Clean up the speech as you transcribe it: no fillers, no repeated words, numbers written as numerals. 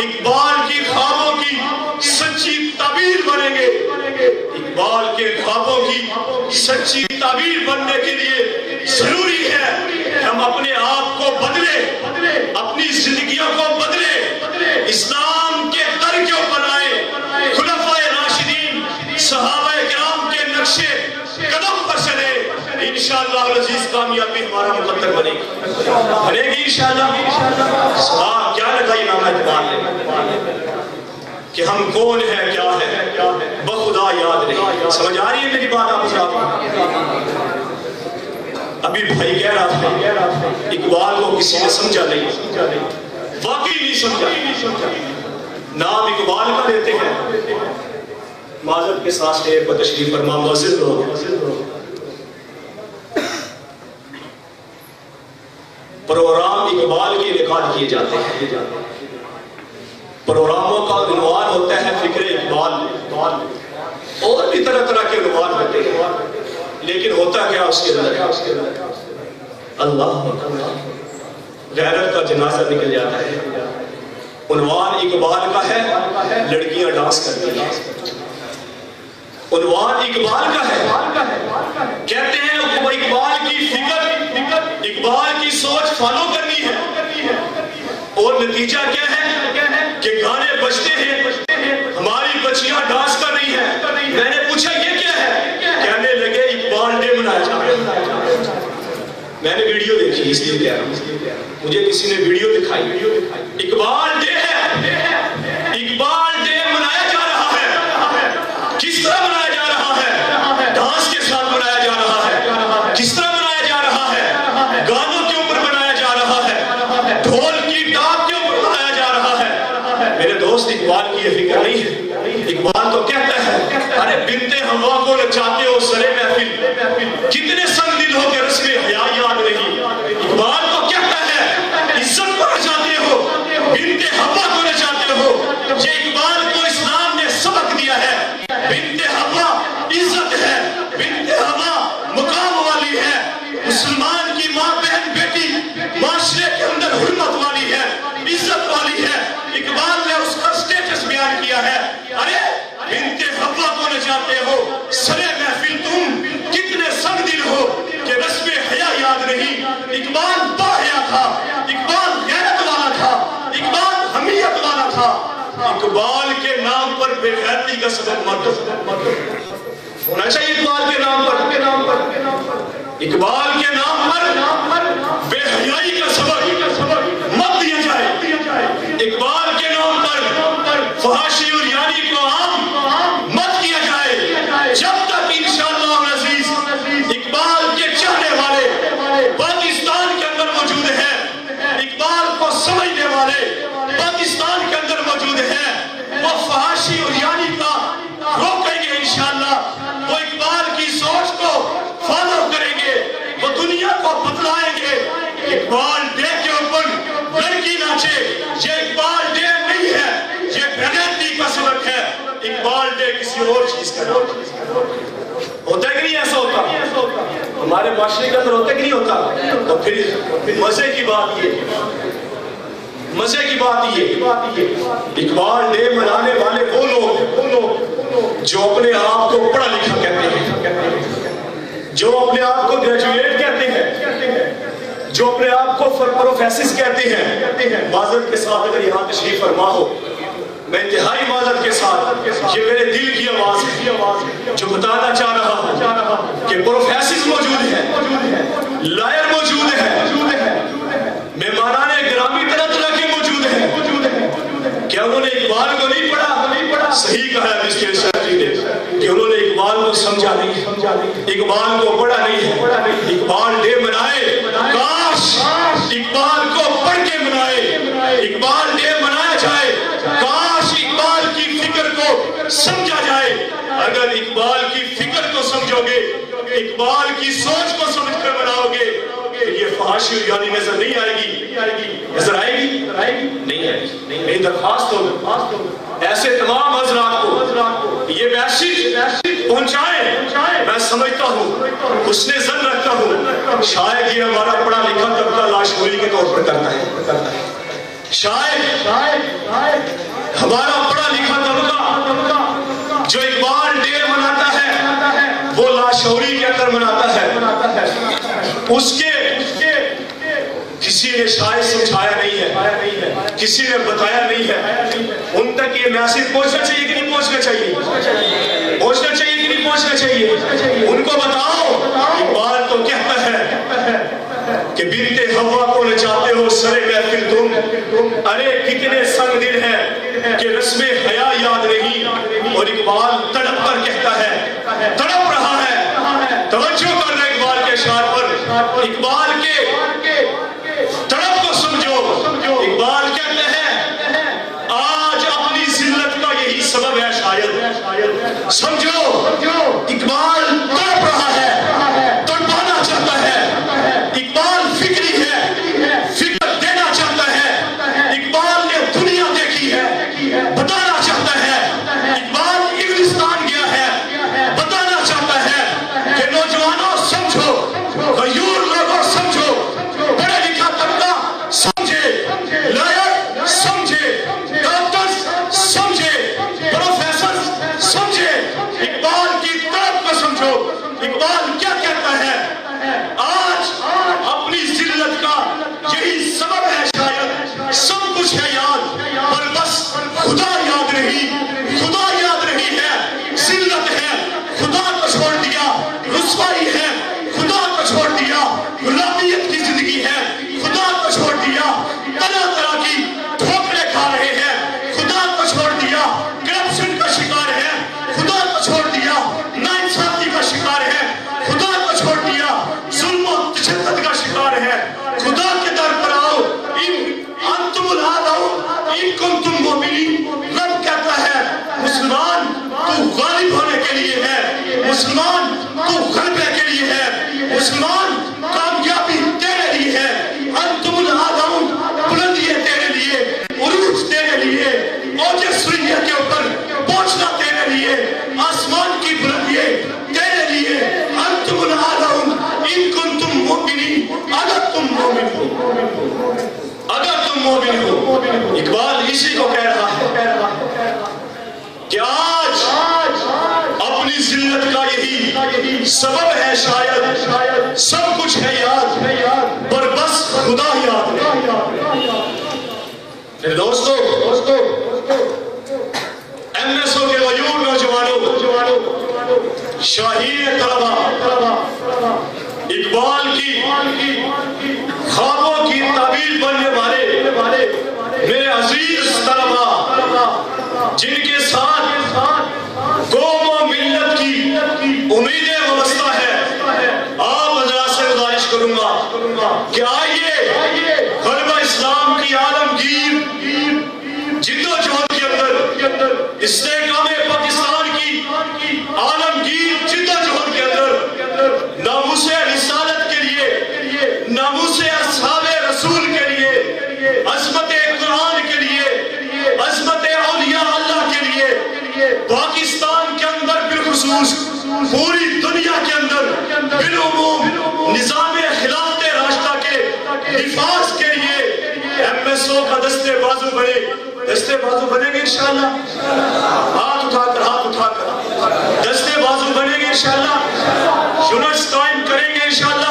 اقبال کی خوابوں کی سچی تعبیر بنیں گے. اقبال کے خوابوں کی سچی تعبیر بننے کے لیے ضروری ہے کہ ہم اپنے آپ کو بدلیں, اپنی زندگیوں کو بدلیں, اسلام کے در کے اوپر آئیں, خلفائے راشدین صحابہ کرام کے نقشے قدم پر چلے. انشاءاللہ العزیز کامیابی ہمارا مقدر بنے گی انشاءاللہ. کیا لگا امام اقبال نے کہ ہم کون ہیں کیا ہے بخدا یاد نہیں. سمجھ آ رہی ہے میری بات آپ صاحب؟ ابھی بھائی کہہ رہا تھا اقبال کو کسی نے سمجھا نہیں, واقعی نہیں سمجھا. نام اقبال کا لیتے ہیں, معذرت کے ساتھ ایک تشریف فرما معزز لوگ, پروگرام اقبال کے انعقاد کیے جاتے ہیں. پروگراموں کا عنوان ہوتا ہے فکر اقبال, اور بھی طرح طرح کے عنوان ہوتے ہیں, لیکن ہوتا کیا اس کے اندر؟ اللہ غیرت کا جنازہ نکل جاتا ہے. عنوان اقبال کا ہے لڑکیاں ڈانس کرتی ہیں. عنوان اقبال کا ہے, کہتے ہیں اقبال کی فکر, اقبال کی سوچ فالو کرنی ہے. اور نتیجہ کیا ہے کہ گانے بجتے ہیں, ہماری بچیاں ڈانس کر رہی ہیں. میں نے پوچھا یہ کیا ہے؟ کہنے لگے اقبال ڈے منایا جا رہا ہے. میں نے ویڈیو دیکھی اس لیے کہہ رہا ہوں, مجھے کسی نے ویڈیو دکھائی. اقبال ڈے ہے, اقبال ڈے منایا جا رہا ہے. کس طرح منایا جا رہا ہے؟ ڈانس کے ساتھ منایا جا رہا ہے. کس طرح منایا جا رہا ہے؟ گانوں کے اوپر منایا جا رہا ہے, ڈھول کی ٹاپ کے اوپر منایا جا رہا ہے. میرے دوست اقبال کی یہ فکر نہیں ہے. اقبال تو کہتا ہے ارے بنتے ہوا کو نچاتے ہو سرے محفل, کتنے سنگ دل ہو کہ رسم حیا یاد نہیں. اقبال تو کہتا ہے عزت کو نچاتے ہو, بنتے ہوا کو نچاتے ہو. یہ اقبال کو اسلام نے سبق دیا ہے. بنتے ہوا عزت ہے, بنتے ہوا مقام والی ہے, مسلمان کی ماں بہن بیٹی معاشرے کے اندر حرمت والی ہے, عزت والی ہے. اقبال نے اس کا سٹیٹس بیان کیا ہے. ارے بنتے ہوا کو نچاتے ہو سرے محفل, تم کتنے سنگ دل ہو کہ رسم حیا یاد نہیں. اقبال باحیا تھا, اقبال غیرت والا تھا, اقبال حمیت والا تھا. اقبال کے نام پر بے غیرتی کا سبب مت ہونا چاہیے. اقبال کے نام پر, اقبال کے نام پر بے حیائی کا سبب مت دیا جائے. اقبال کے نام پر فحاشی اور یاری کو عام مت کیا جائے. جب تک انشاءاللہ العزیز اقبال کے چاہنے والے پاکستان کے اندر موجود ہیں, اقبال کو سمجھنے والے پاکستان کے اندر موجود ہیں, وہ فحاشی اور یاری کا روکیں گے انشاءاللہ. وہ اقبال کی سوچ کو فالو کریں گے, وہ دنیا کو بتلائیں گے. اقبال ڈے کے اوپر لڑکی ناچے, یہ اقبال ڈے نہیں ہے, یہ بغیرتی کا سبق ہے. اقبال ڈے کسی اور چیز کا نام ہوتا ہے کہ نہیں؟ ایسا ہوتا ہمارے معاشرے کے اندر ہوتا ہے کہ نہیں ہوتا؟ تو پھر مزے کی بات یہ اقبال ڈے منانے والے وہ لوگ جو اپنے آپ کو پڑھا لکھا کہتے ہیں, جو اپنے آپ کو گریجویٹ کہتے ہیں, جو اپنے آپ کو پروفیسر کہتے ہیں. معذرت کے ساتھ اگر یہاں تشریف فرما ہو, میں انتہائی معذرت کے ساتھ, یہ میرے دل کی آواز ہے جو بتانا چاہ رہا ہوں کہ پروفیسر موجود ہیں, لائر موجود ہیں, مہمانان گرامی طرح طرح کے موجود ہیں. کیا انہوں نے اقبال کو نہیں پڑھا؟ صحیح کہا ہے مسٹر شاہی نے کہ انہوں نے اقبال کو سمجھا نہیں, اقبال کو پڑھا نہیں ہے. اقبال ڈے منائے, کاش اقبال کو پڑھ کے منائے. اقبال ڈے منایا جائے, کاش اقبال کی فکر کو سمجھا جائے. اگر اقبال کی فکر کو سمجھو گے, اقبال کی سوچ کو سمجھ کر مناؤ گے, یہ فحاشی اور یاری نظر نہیں آئے گی. نظر آئے گی؟ نہیں آئے گی. میری درخواست ہو ایسے تمام حضرات کو یہ میسج پہنچائیں. میں سمجھتا ہوں, حسن ظن رکھتا ہوں, شاید یہ ہمارا پڑھا لکھا طبقہ لاشعوری کے طور پر کرتا ہے. شاید ہمارا پڑھا لکھا طبقہ جو اقبال ڈے مناتا ہے وہ لاشعوری کے اندر مناتا ہے. اس کے کسی نے شاید سمجھایا نہیں ہے, کسی نے بتایا نہیں ہے. ان تک یہ میسج پہنچنا چاہیے کہ نہیں پہنچنا چاہیے؟ پہنچنا چاہیے کہ نہیں پہنچنا چاہیے؟ ان کو بتاؤ. اقبال تو کہتا ہے کہ بنتے ہوا کو نچاتے ہو سرے محفل تم, ارے کتنے سنگ دل ہیں کہ رسم حیا یاد نہیں. اور اقبال تڑپ کر کہتا ہے, تڑپ رہا ہے. توجہ کر رہے اقبال کے اشعار پر, اقبال کے تڑپ کو سمجھو. اقبال کہتے ہیں آج اپنی ذلت کا یہی سبب ہے شاید. سمجھو اقبال تڑپ رہا ہے, تڑپانا چاہتا ہے. اقبال فکری ہے, فکر دینا چاہتا ہے. اقبال نے دنیا دیکھی ہے, بتانا چاہتا ہے. اقبال انگلستان گیا ہے, بتانا چاہتا ہے کہ نوجوانوں سمجھو, غیور لوگوں سمجھو, پڑھا لکھا طبقہ سمجھے, لائر سمجھے, ڈاکٹرز سمجھے, پروفیسر سمجھے. اقبال کی طرف کو سمجھو. اقبال کیا کہتا ہے؟ آج اپنی ذلت کا یہی سبب ہے شاید. سب کچھ ہے یاد پر بس خدا یاد نہیں. خدا یاد نہیں ہے, ذلت ہے, خدا کو چھوڑ دیا. رسوائی ہے, خدا کو چھوڑ دیا. غلامیت کی زندگی ہے, خدا کو چھوڑ دیا. طرح طرح کی ٹھوکریں کھا رہے ہیں, خدا کو چھوڑ دیا. کرپشن کا شکار ہے, خدا کو چھوڑ دیا. ناانصافی کا شکار ہے, خدا کو چھوڑ دیا. ظلم و تشدد کا شکار ہے, خدا کے در پر آؤ. انتم العالون ان کنتم مؤمنین. رب کہتا ہے مسلمان تو غالب ہونے کے لیے ہے, مسلمان تو غلبے کے لیے ہے, مسلمان کامیابی تیرے لیے ہے. انتم العالون بلندی ہے تیرے لیے, عروج تیرے لیے, اوج سریہ کے اوپر پہنچنا تیرے لیے, آسمان کی بلندی تیرے لیے. انتم العالون ان کنتم مؤمنین, اگر تم مومن ہو, اگر تم مومن ہو. اقبال اسی کو کہہ رہا ہے کہ آج اپنی ذلت کا یہی سبب ہے شاید. سب کچھ ہے یاد پر بس خدا یاد نہیں. دوستو ایم ایس او کے غیور نوجوانوں, شاہین طلبہ, اقبال کی خوابوں کی تعبیر بننے والے میرے عزیز طلبہ جن کے ساتھ قوم و ملت کی امیدیں وابستہ ہے, آپ حضرات سے گزارش کروں گا کہ آئیے غلبہ اسلام کی عالمگیر جدوجہد کے اندر, استحکام پاکستان کی عالمگیر جدوجہد کے اندر ناموس رسالت کے لیے, ناموس اصحاب رسول کے لیے, عظمت قرآن کے لیے, عظمت اولیاء اللہ کے لیے, پاکستان کے اندر بالخصوص پوری دنیا کے اندر بالعموم نظام خلافت راشدہ کے حفاظ کے لیے ایم ایس او کا دستے بازو بڑے. دستے بازو بنیں گے انشاءاللہ, ہاتھ اٹھا کر دستے بازو بنیں گے انشاءاللہ, یونٹس قائم کریں گے انشاءاللہ.